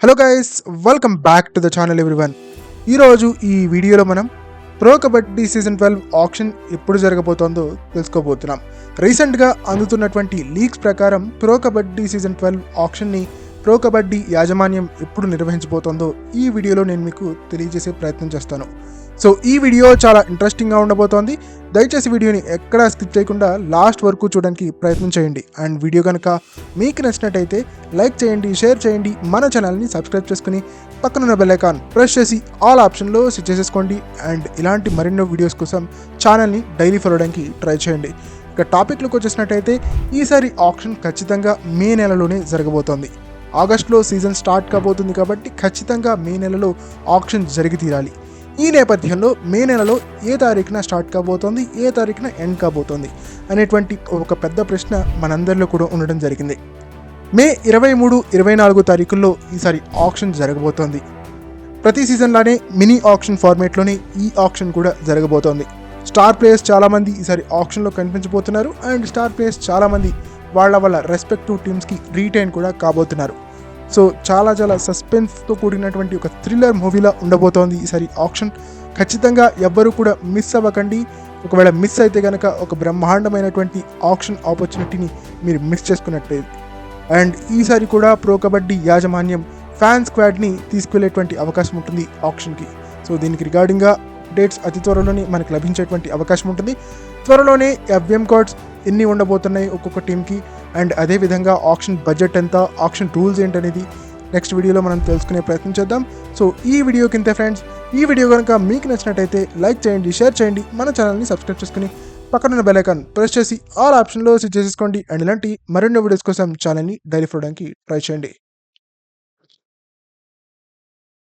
Hello guys, welcome back to the channel everyone. ఈరోజు ఈ వీడియోలో మనం ప్రో కబడ్డీ సీజన్ 12 ఆప్షన్ ఎప్పుడు జరగబోతోందో తెలుసుకోబోతున్నాం. రీసెంట్గా అందుతున్నటువంటి లీక్స్ ప్రకారం ప్రో కబడ్డీ సీజన్ 12 ఆప్షన్ని ప్రో కబడ్డీ యాజమాన్యం ఎప్పుడు నిర్వహించబోతోందో ఈ వీడియోలో నేను మీకు తెలియజేసే ప్రయత్నం చేస్తాను. సో ఈ వీడియో చాలా ఇంట్రెస్టింగ్గా ఉండబోతోంది. దయచేసి వీడియోని ఎక్కడా స్కిప్ చేయకుండా లాస్ట్ వరకు చూడడానికి ప్రయత్నం చేయండి. అండ్ వీడియో కనుక మీకు నచ్చినట్టయితే లైక్ చేయండి, షేర్ చేయండి, మన ఛానల్ని సబ్స్క్రైబ్ చేసుకుని పక్కనున్న బెల్ ఐకాన్ ప్రెస్ చేసి ఆల్ ఆప్షన్లో సెట్ చేసేసుకోండి. అండ్ ఇలాంటి మరెన్నో వీడియోస్ కోసం ఛానల్ని డైలీ ఫాలో అవడానికి ట్రై చేయండి. ఇక టాపిక్లోకి వచ్చేసినట్టయితే ఈసారి ఆప్షన్ ఖచ్చితంగా మే నెలలోనే జరగబోతోంది. ఆగస్టులో సీజన్ స్టార్ట్ కాబోతుంది కాబట్టి ఖచ్చితంగా మే నెలలో ఆప్షన్ జరిగి తీరాలి. ఈ నేపథ్యంలో మే నెలలో ఏ తారీఖున స్టార్ట్ కాబోతోంది, ఏ తారీఖున ఎండ్ కాబోతోంది అనేటువంటి ఒక పెద్ద ప్రశ్న మనందరిలో కూడా ఉండడం జరిగింది. మే 23, 24 తారీఖుల్లో ఈసారి ఆప్షన్ జరగబోతోంది. ప్రతి సీజన్లానే మినీ ఆప్షన్ ఫార్మేట్లోనే ఈ ఆప్షన్ కూడా జరగబోతోంది. స్టార్ ప్లేయర్స్ చాలామంది ఈసారి ఆప్షన్లో కనిపించబోతున్నారు. అండ్ స్టార్ ప్లేయర్స్ చాలామంది వాళ్ళ రెస్పెక్టివ్ టీమ్స్కి రీటైన్ కూడా కాబోతున్నారు. సో చాలా సస్పెన్స్తో కూడినటువంటి ఒక థ్రిల్లర్ మూవీలా ఉండబోతోంది ఈసారి ఆప్షన్. ఖచ్చితంగా ఎవ్వరూ కూడా మిస్ అవ్వకండి. ఒకవేళ మిస్ అయితే కనుక ఒక బ్రహ్మాండమైనటువంటి ఆప్షన్ ఆపర్చునిటీని మీరు మిస్ చేసుకున్నట్లేదు. అండ్ ఈసారి కూడా ప్రో కబడ్డీ యాజమాన్యం ఫ్యాన్ స్క్వాడ్ని తీసుకెళ్లేటువంటి అవకాశం ఉంటుంది ఆప్షన్కి. సో దీనికి రిగార్డింగ్గా అప్డేట్స్ అతి త్వరలోనే మనకు లభించేటువంటి అవకాశం ఉంటుంది. త్వరలోనే ఎఫ్ఎం కార్డ్స్ ఎన్ని ఉండబోతున్నాయి ఒక్కొక్క టీంకి, అండ్ అదేవిధంగా ఆప్షన్ బడ్జెట్ ఎంత, ఆప్షన్ రూల్స్ ఏంటనేది నెక్స్ట్ వీడియోలో మనం తెలుసుకునే ప్రయత్నం చేద్దాం. సో ఈ వీడియో కింద ఫ్రెండ్స్, ఈ వీడియో కనుక మీకు నచ్చినట్టయితే లైక్ చేయండి, షేర్ చేయండి, మన ఛానల్ని సబ్స్క్రైబ్ చేసుకుని పక్కనున్న బెల్ ఐకాన్ ప్రెస్ చేసి ఆల్ ఆప్షన్లో సెట్ చేసుకోండి. అండ్ ఇలాంటి మరెన్నో వీడియోస్ కోసం ఛానల్ని డైలీ ఫాలో అవడానికి ట్రై చేయండి.